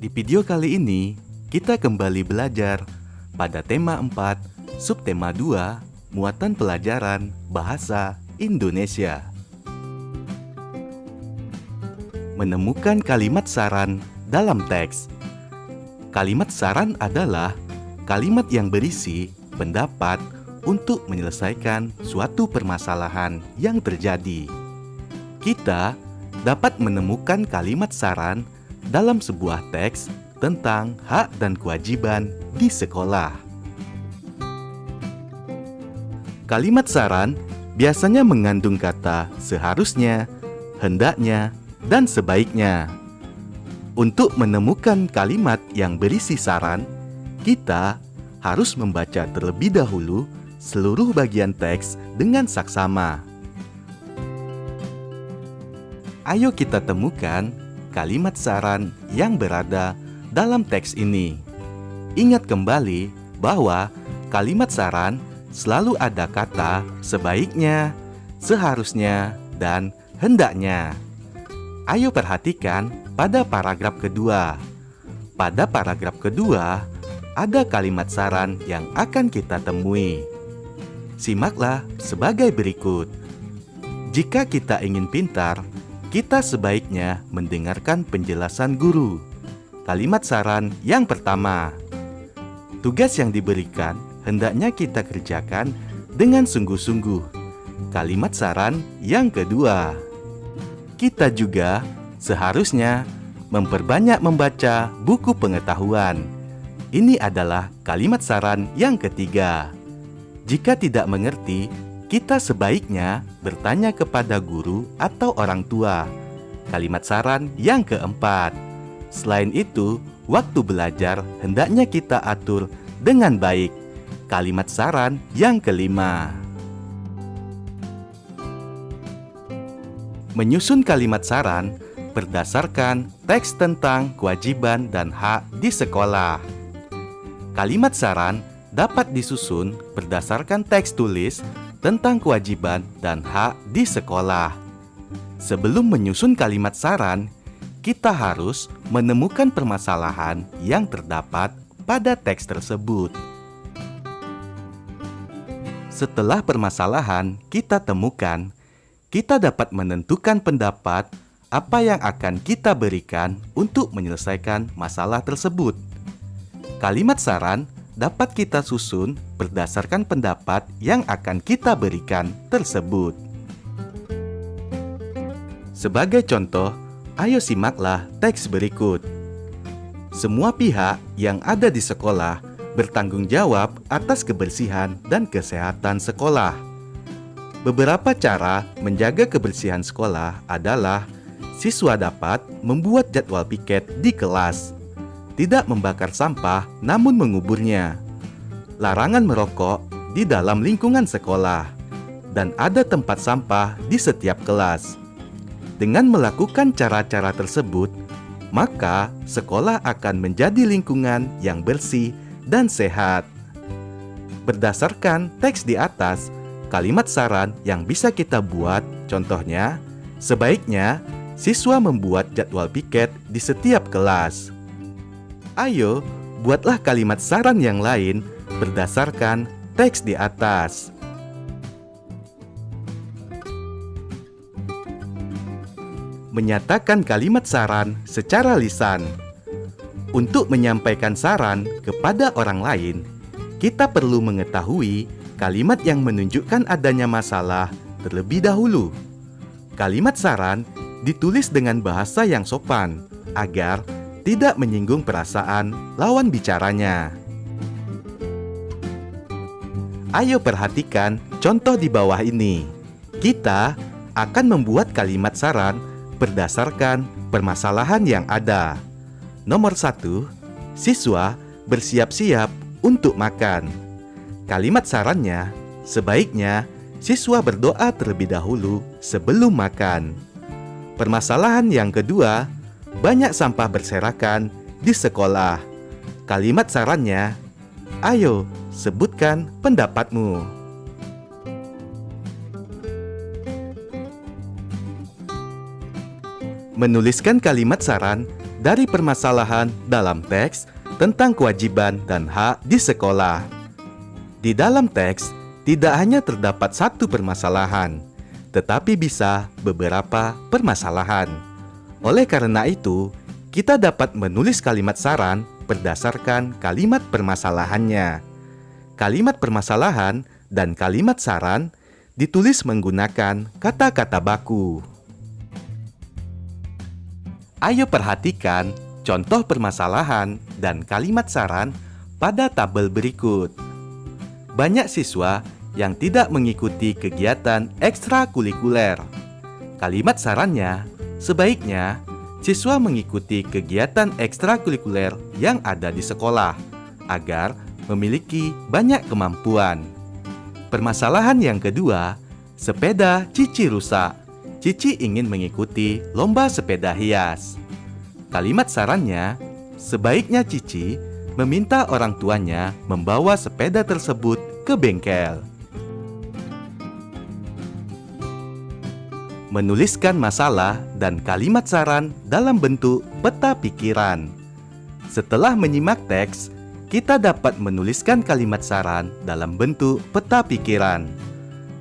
Di video kali ini, kita kembali belajar pada tema 4, subtema 2, muatan pelajaran Bahasa Indonesia. Menemukan kalimat saran dalam teks. Kalimat saran adalah kalimat yang berisi pendapat untuk menyelesaikan suatu permasalahan yang terjadi. Kita dapat menemukan kalimat saran dalam sebuah teks tentang hak dan kewajiban di sekolah. Kalimat saran biasanya mengandung kata seharusnya, hendaknya, dan sebaiknya. Untuk menemukan kalimat yang berisi saran, kita harus membaca terlebih dahulu seluruh bagian teks dengan saksama. Ayo kita temukan kalimat saran yang berada dalam teks ini. Ingat kembali bahwa kalimat saran selalu ada kata sebaiknya, seharusnya, dan hendaknya. Ayo perhatikan pada paragraf kedua. Pada paragraf kedua, ada kalimat saran yang akan kita temui. Simaklah sebagai berikut. Jika kita ingin pintar, kita sebaiknya mendengarkan penjelasan guru. Kalimat saran yang pertama. Tugas yang diberikan hendaknya kita kerjakan dengan sungguh-sungguh. Kalimat saran yang kedua. Kita juga seharusnya memperbanyak membaca buku pengetahuan. Ini adalah kalimat saran yang ketiga. Jika tidak mengerti, kita sebaiknya bertanya kepada guru atau orang tua. Kalimat saran yang keempat. Selain itu, waktu belajar hendaknya kita atur dengan baik. Kalimat saran yang kelima. Menyusun kalimat saran berdasarkan teks tentang kewajiban dan hak di sekolah. Kalimat saran dapat disusun berdasarkan teks tulis tentang kewajiban dan hak di sekolah. Sebelum menyusun kalimat saran, kita harus menemukan permasalahan yang terdapat pada teks tersebut. Setelah permasalahan kita temukan, kita dapat menentukan pendapat apa yang akan kita berikan untuk menyelesaikan masalah tersebut. Kalimat saran dapat kita susun berdasarkan pendapat yang akan kita berikan tersebut. Sebagai contoh, ayo simaklah teks berikut. Semua pihak yang ada di sekolah bertanggung jawab atas kebersihan dan kesehatan sekolah. Beberapa cara menjaga kebersihan sekolah adalah siswa dapat membuat jadwal piket di kelas, tidak membakar sampah namun menguburnya, larangan merokok di dalam lingkungan sekolah, dan ada tempat sampah di setiap kelas. Dengan melakukan cara-cara tersebut, maka sekolah akan menjadi lingkungan yang bersih dan sehat. Berdasarkan teks di atas, kalimat saran yang bisa kita buat, contohnya, sebaiknya siswa membuat jadwal piket di setiap kelas. Ayo, buatlah kalimat saran yang lain berdasarkan teks di atas. Menyatakan kalimat saran secara lisan. Untuk menyampaikan saran kepada orang lain, kita perlu mengetahui kalimat yang menunjukkan adanya masalah terlebih dahulu. Kalimat saran ditulis dengan bahasa yang sopan agar tidak menyinggung perasaan lawan bicaranya. Ayo perhatikan contoh di bawah ini. Kita akan membuat kalimat saran berdasarkan permasalahan yang ada. Nomor 1, siswa bersiap-siap untuk makan. Kalimat sarannya, sebaiknya siswa berdoa terlebih dahulu sebelum makan. Permasalahan yang kedua, banyak sampah berserakan di sekolah. Kalimat sarannya, ayo sebutkan pendapatmu. Menuliskan kalimat saran dari permasalahan dalam teks tentang kewajiban dan hak di sekolah. Di dalam teks, tidak hanya terdapat satu permasalahan, tetapi bisa beberapa permasalahan. Oleh karena itu, kita dapat menulis kalimat saran berdasarkan kalimat permasalahannya. Kalimat permasalahan dan kalimat saran ditulis menggunakan kata-kata baku. Ayo perhatikan contoh permasalahan dan kalimat saran pada tabel berikut. Banyak siswa yang tidak mengikuti kegiatan ekstrakurikuler. Kalimat sarannya, sebaiknya siswa mengikuti kegiatan ekstrakurikuler yang ada di sekolah agar memiliki banyak kemampuan. Permasalahan yang kedua, sepeda Cici rusak. Cici ingin mengikuti lomba sepeda hias. Kalimat sarannya, sebaiknya Cici meminta orang tuanya membawa sepeda tersebut ke bengkel. Menuliskan masalah dan kalimat saran dalam bentuk peta pikiran. Setelah menyimak teks, kita dapat menuliskan kalimat saran dalam bentuk peta pikiran.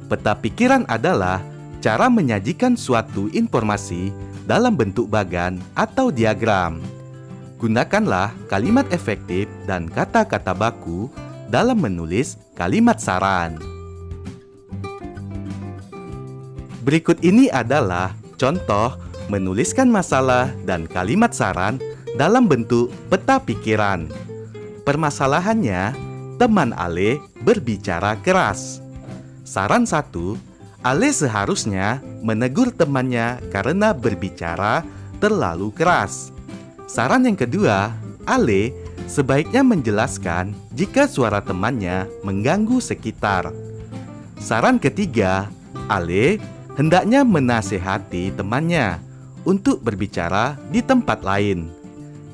Peta pikiran adalah cara menyajikan suatu informasi dalam bentuk bagan atau diagram. Gunakanlah kalimat efektif dan kata-kata baku dalam menulis kalimat saran. Berikut ini adalah contoh menuliskan masalah dan kalimat saran dalam bentuk peta pikiran. Permasalahannya, teman Ale berbicara keras. Saran 1, Ale seharusnya menegur temannya karena berbicara terlalu keras. Saran yang kedua, Ale sebaiknya menjelaskan jika suara temannya mengganggu sekitar. Saran ketiga, Ale hendaknya menasehati temannya untuk berbicara di tempat lain.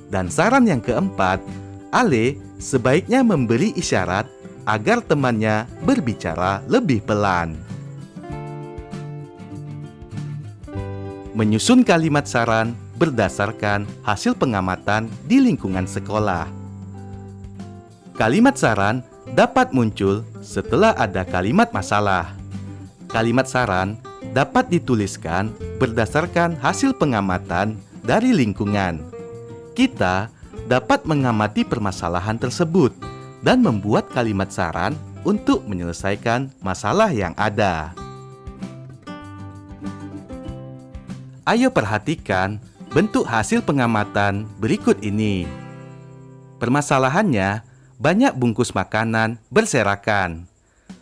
Dan saran yang keempat, Ale sebaiknya memberi isyarat agar temannya berbicara lebih pelan. Menyusun kalimat saran berdasarkan hasil pengamatan di lingkungan sekolah. Kalimat saran dapat muncul setelah ada kalimat masalah. Kalimat saran dapat dituliskan berdasarkan hasil pengamatan dari lingkungan. Kita dapat mengamati permasalahan tersebut dan membuat kalimat saran untuk menyelesaikan masalah yang ada. Ayo perhatikan bentuk hasil pengamatan berikut ini. Permasalahannya, banyak bungkus makanan berserakan.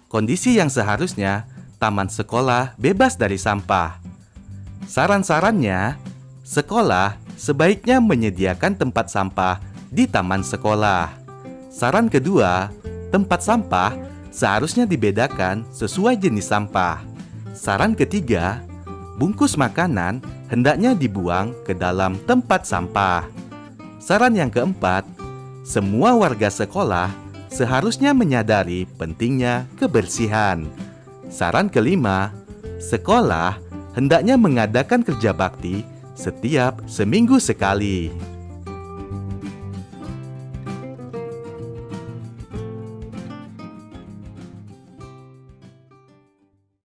Kondisi yang seharusnya taman sekolah bebas dari sampah. Saran-sarannya, sekolah sebaiknya menyediakan tempat sampah di taman sekolah. Saran kedua, tempat sampah seharusnya dibedakan sesuai jenis sampah. Saran ketiga, bungkus makanan hendaknya dibuang ke dalam tempat sampah. Saran yang keempat, semua warga sekolah seharusnya menyadari pentingnya kebersihan. Saran kelima, sekolah hendaknya mengadakan kerja bakti setiap seminggu sekali.